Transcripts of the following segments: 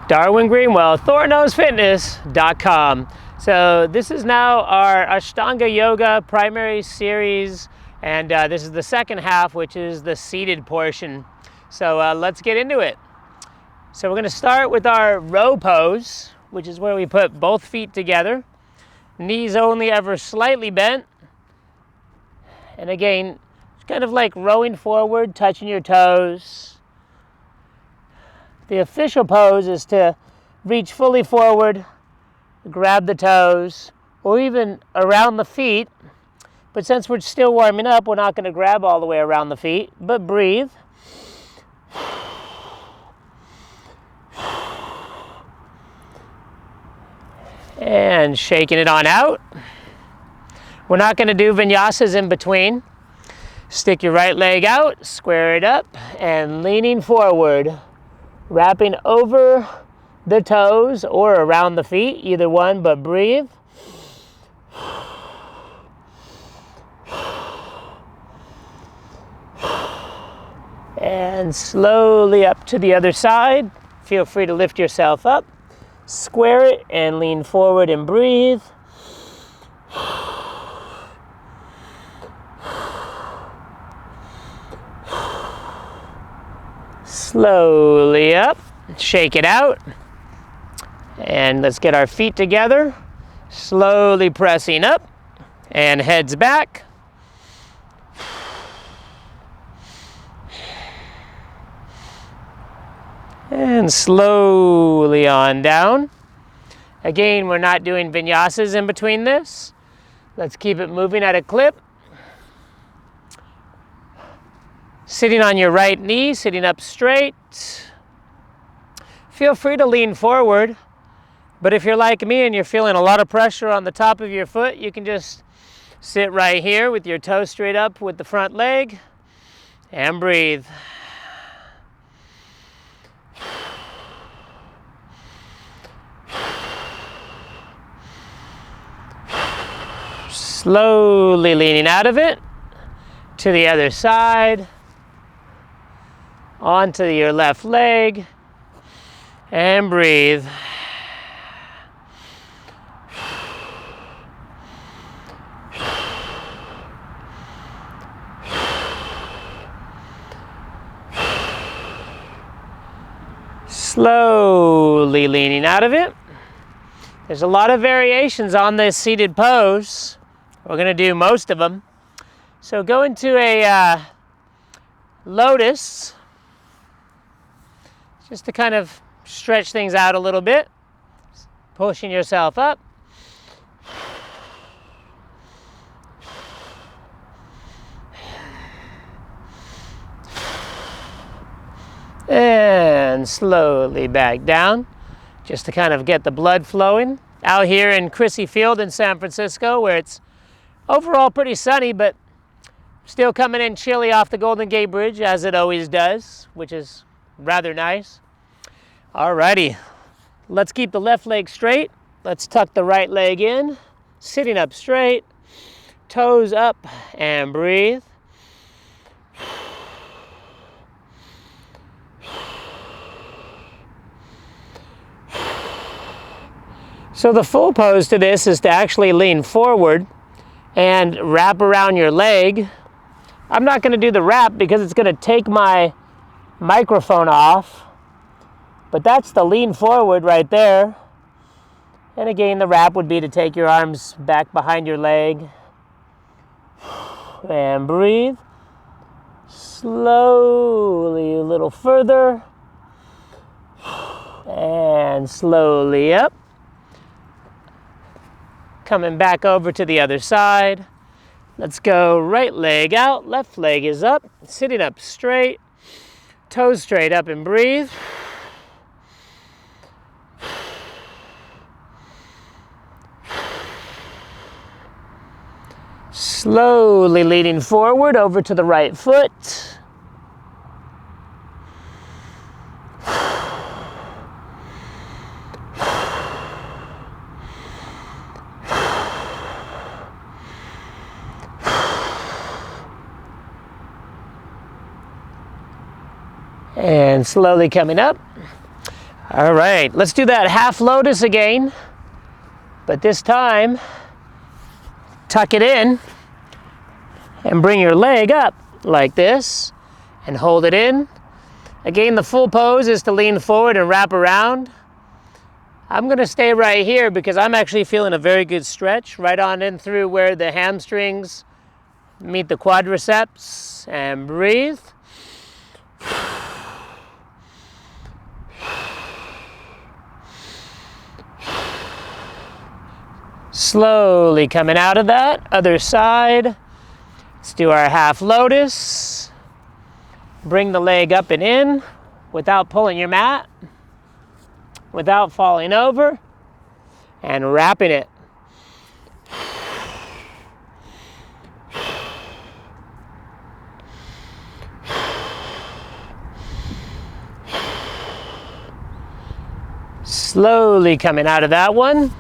Darwin Greenwell, ThorKnowsFitness.com. So this is now our Ashtanga Yoga primary series, and this is the second half, which is the seated portion. So let's get into it. So we're going to start with our row pose, which is where we put both feet together, knees only ever slightly bent. And again, it's kind of like rowing forward, touching your toes. The official pose is to reach fully forward, grab the toes, or even around the feet. But since we're still warming up, we're not going to grab all the way around the feet, but breathe. And shaking it on out. We're not going to do vinyasas in between. Stick your right leg out, square it up, and leaning forward. Wrapping over the toes or around the feet, either one, but breathe. And slowly up to the other side. Feel free to lift yourself up. Square it and lean forward and breathe. Slowly up, shake it out, and let's get our feet together, slowly pressing up, and heads back. And slowly on down. Again, we're not doing vinyasas in between this. Let's keep it moving at a clip. Sitting on your right knee, sitting up straight. Feel free to lean forward, but if you're like me and you're feeling a lot of pressure on the top of your foot, you can just sit right here with your toe straight up with the front leg and breathe. Slowly leaning out of it to the other side. Onto your left leg and breathe. Slowly leaning out of it. There's a lot of variations on this seated pose. We're going to do most of them. So go into a Lotus. Just to kind of stretch things out a little bit, pushing yourself up. And slowly back down, just to kind of get the blood flowing. Out here in Crissy Field in San Francisco, where it's overall pretty sunny, but still coming in chilly off the Golden Gate Bridge, as it always does, which is rather nice. Alrighty, let's keep the left leg straight. Let's tuck the right leg in, sitting up straight, toes up, and breathe. So the full pose to this is to actually lean forward and wrap around your leg. I'm not going to do the wrap because it's going to take my microphone off, but that's the lean forward right there. And again, the wrap would be to take your arms back behind your leg and breathe. Slowly a little further and slowly up. Coming back over to the other side. Let's go right leg out, left leg is up, sitting up straight. Toes straight up and breathe. Slowly leaning forward over to the right foot. And slowly coming up. All right, let's do that half lotus again, but this time, tuck it in and bring your leg up like this and hold it in. Again, the full pose is to lean forward and wrap around. I'm gonna stay right here because I'm actually feeling a very good stretch right on in through where the hamstrings meet the quadriceps, and breathe. Slowly coming out of that, other side. Let's do our half lotus. Bring the leg up and in without pulling your mat, without falling over, and wrapping it. Slowly coming out of that one.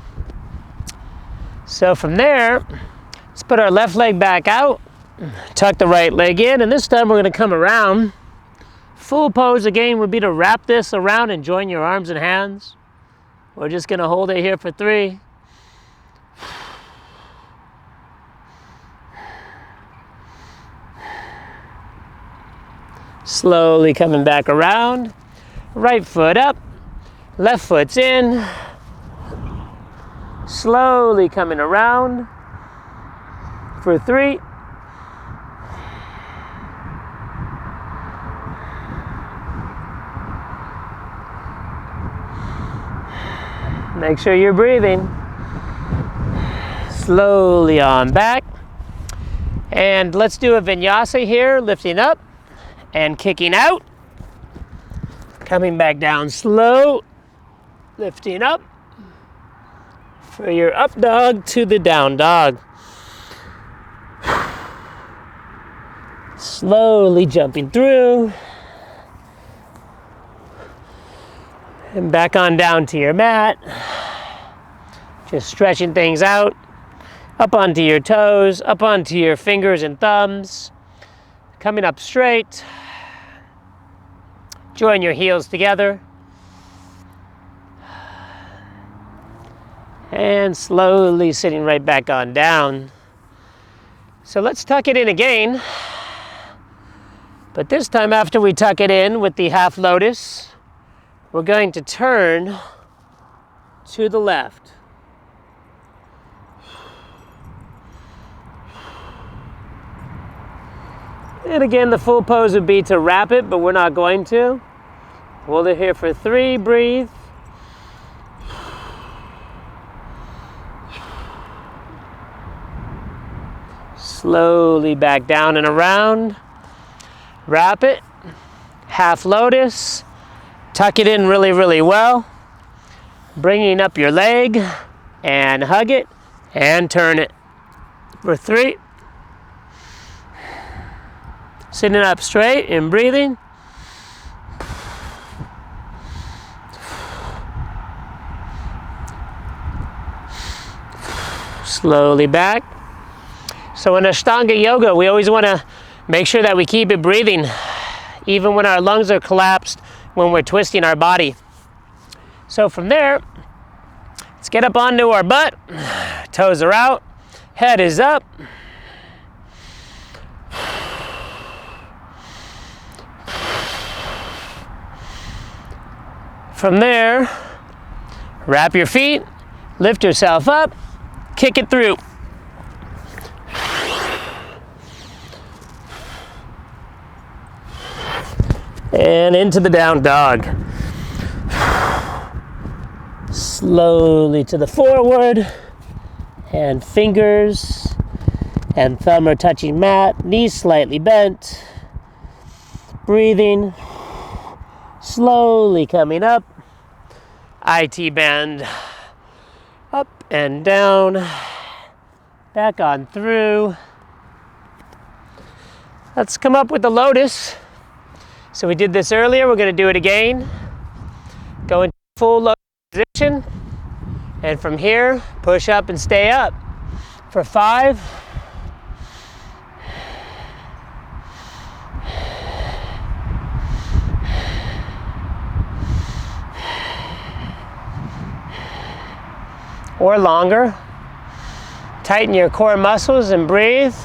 So from there, let's put our left leg back out, tuck the right leg in, and this time we're going to come around. Full pose again would be to wrap this around and join your arms and hands. We're just going to hold it here for 3. Slowly coming back around. Right foot up, left foot's in. Slowly coming around for 3. Make sure you're breathing. Slowly on back. And let's do a vinyasa here, lifting up and kicking out. Coming back down slow, lifting up. For your up dog to the down dog. Slowly jumping through. And back on down to your mat. Just stretching things out. Up onto your toes, up onto your fingers and thumbs. Coming up straight. Join your heels together. And slowly sitting right back on down. So let's tuck it in again. But this time after we tuck it in with the half lotus, we're going to turn to the left. And again, the full pose would be to wrap it, but we're not going to. Hold it here for 3, breathe. Slowly back down and around. Wrap it. Half lotus. Tuck it in really, really well. Bringing up your leg and hug it and turn it for 3. Sitting up straight and breathing. Slowly back. So in Ashtanga Yoga, we always want to make sure that we keep it breathing, even when our lungs are collapsed, when we're twisting our body. So from there, let's get up onto our butt. Toes are out, head is up. From there, wrap your feet, lift yourself up, kick it through. And into the down dog. Slowly to the forward, and fingers and thumb are touching mat, knees slightly bent. Breathing, slowly coming up. IT bend, up and down, back on through. Let's come up with the lotus. So we did this earlier, we're going to do it again. Go into full lotus position, and from here, push up and stay up for 5. or longer. Tighten your core muscles and breathe.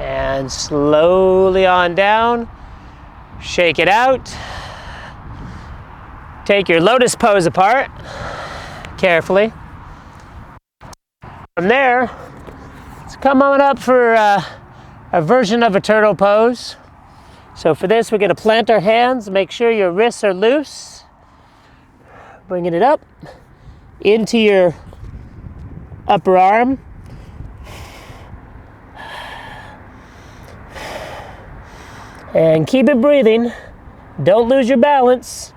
And slowly on down. Shake it out. Take your lotus pose apart carefully. From there, let's come on up for a version of a turtle pose. So for this, we're going to plant our hands. Make sure your wrists are loose. Bringing it up into your upper arm. And keep it breathing. Don't lose your balance.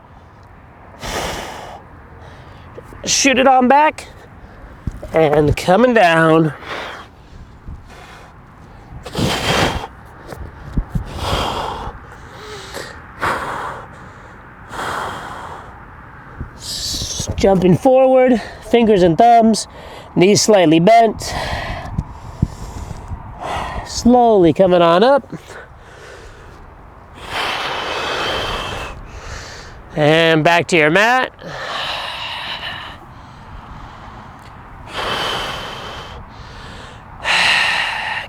Shoot it on back. And coming down. Jumping forward, fingers and thumbs, knees slightly bent. Slowly coming on up. And back to your mat.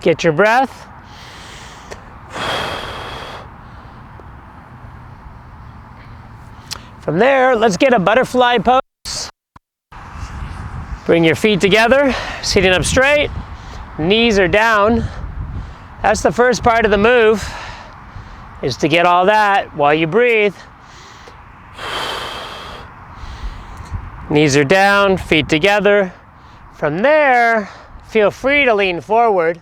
Get your breath. From there, let's get a butterfly pose. Bring your feet together, sitting up straight. Knees are down. That's the first part of the move, is to get all that while you breathe. Knees are down, feet together. From there, feel free to lean forward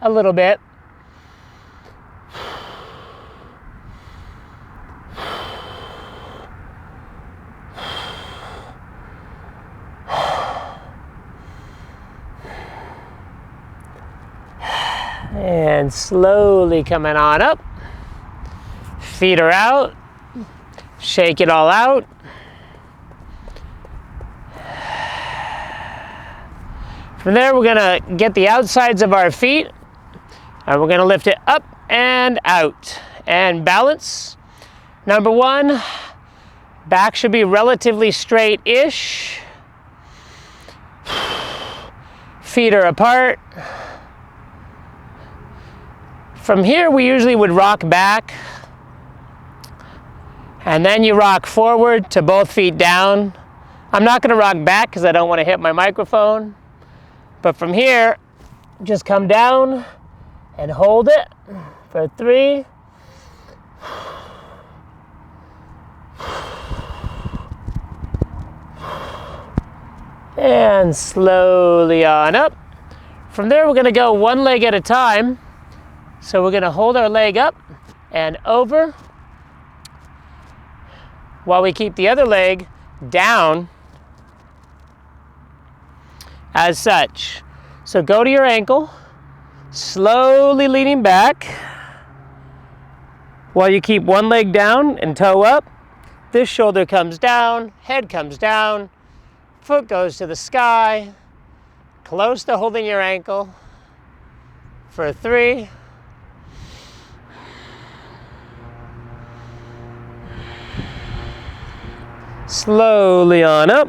a little bit. And slowly coming on up. Feet are out. Shake it all out. From there, we're gonna get the outsides of our feet, and we're gonna lift it up and out. And balance. Number one, back should be relatively straight-ish. Feet are apart. From here, we usually would rock back, and then you rock forward to both feet down. I'm not gonna rock back because I don't wanna hit my microphone. But from here, just come down and hold it for 3. And slowly on up. From there, we're gonna go one leg at a time. So we're gonna hold our leg up and over while we keep the other leg down. As such. So go to your ankle, slowly leaning back while you keep one leg down and toe up. This shoulder comes down, head comes down, foot goes to the sky, close to holding your ankle for 3. Slowly on up.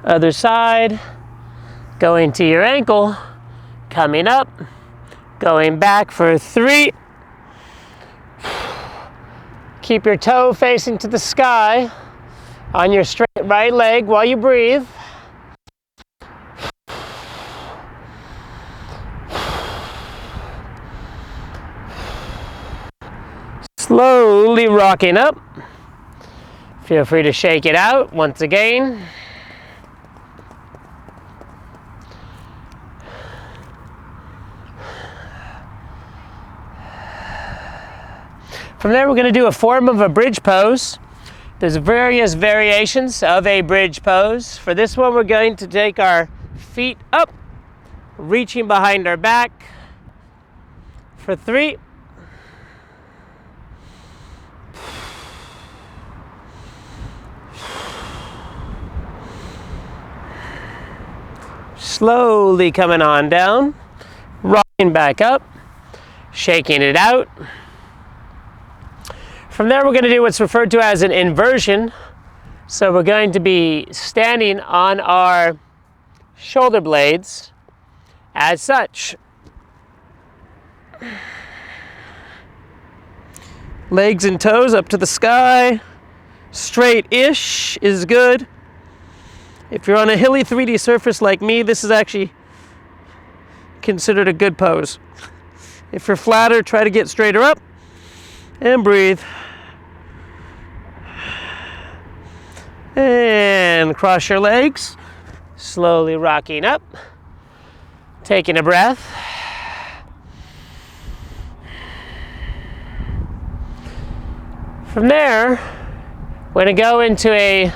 Other side. Going to your ankle, coming up, going back for 3. Keep your toe facing to the sky on your straight right leg while you breathe. Slowly rocking up. Feel free to shake it out once again. From there, we're going to do a form of a bridge pose. There's various variations of a bridge pose. For this one, we're going to take our feet up, reaching behind our back for 3. Slowly coming on down, rocking back up, shaking it out. From there, we're going to do what's referred to as an inversion. So we're going to be standing on our shoulder blades as such. Legs and toes up to the sky. Straight-ish is good. If you're on a hilly 3D surface like me, this is actually considered a good pose. If you're flatter, try to get straighter up and breathe. And cross your legs, slowly rocking up, taking a breath. From there, we're going to go into a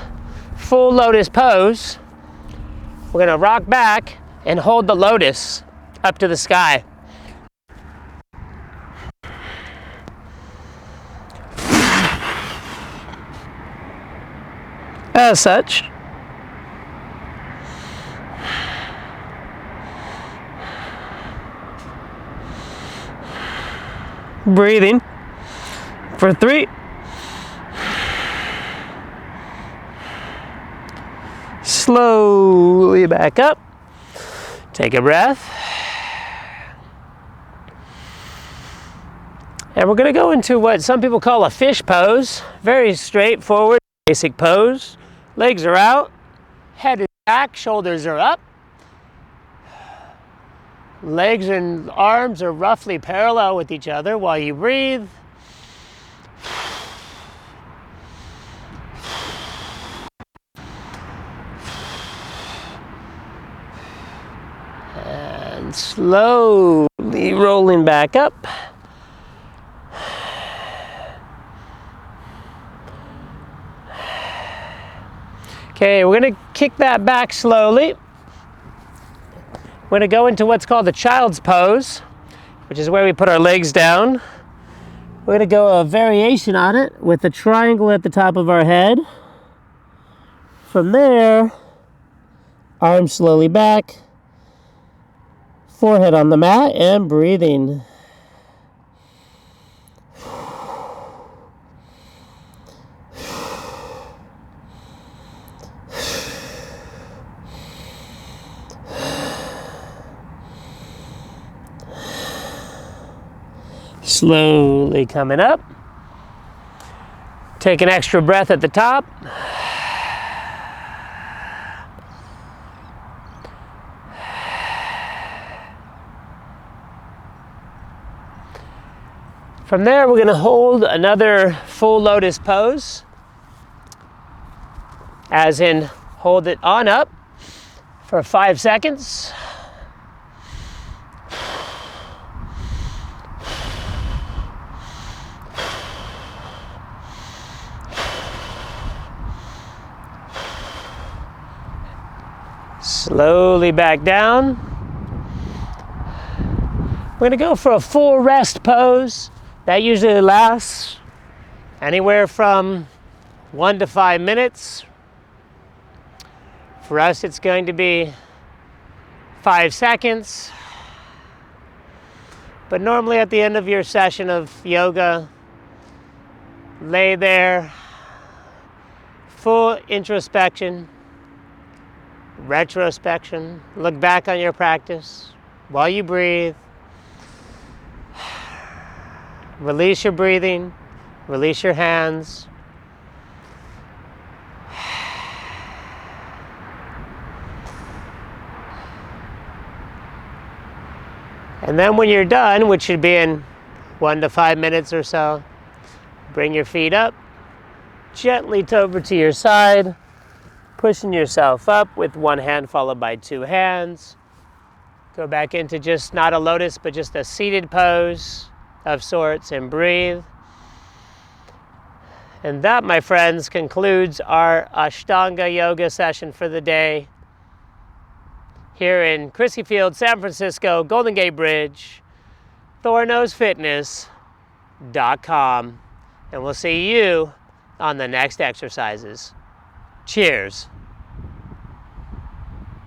full lotus pose. We're going to rock back and hold the lotus up to the sky. As such. Breathing for 3. Slowly back up. Take a breath. And we're going to go into what some people call a fish pose. Very straightforward, basic pose. Legs are out, head is back, shoulders are up. Legs and arms are roughly parallel with each other while you breathe. And slowly rolling back up. Okay, we're going to kick that back slowly. We're going to go into what's called the child's pose, which is where we put our legs down. We're going to go a variation on it with a triangle at the top of our head. From there, arms slowly back, forehead on the mat, and breathing. Slowly coming up. Take an extra breath at the top. From there, we're going to hold another full lotus pose, as in hold it on up for 5 seconds. Slowly back down. We're going to go for a full rest pose. That usually lasts anywhere from 1 to 5 minutes. For us, it's going to be 5 seconds. But normally at the end of your session of yoga, lay there, full introspection, retrospection, look back on your practice while you breathe. Release your breathing, release your hands. And then when you're done, which should be in 1 to 5 minutes or so, bring your feet up, gently over to your side, pushing yourself up with one hand followed by 2 hands. Go back into just not a lotus, but just a seated pose of sorts, and breathe. And that, my friends, concludes our Ashtanga Yoga session for the day here in Crissy Field, San Francisco, Golden Gate Bridge, Thor Knows Fitness.com. And we'll see you on the next exercises. Cheers.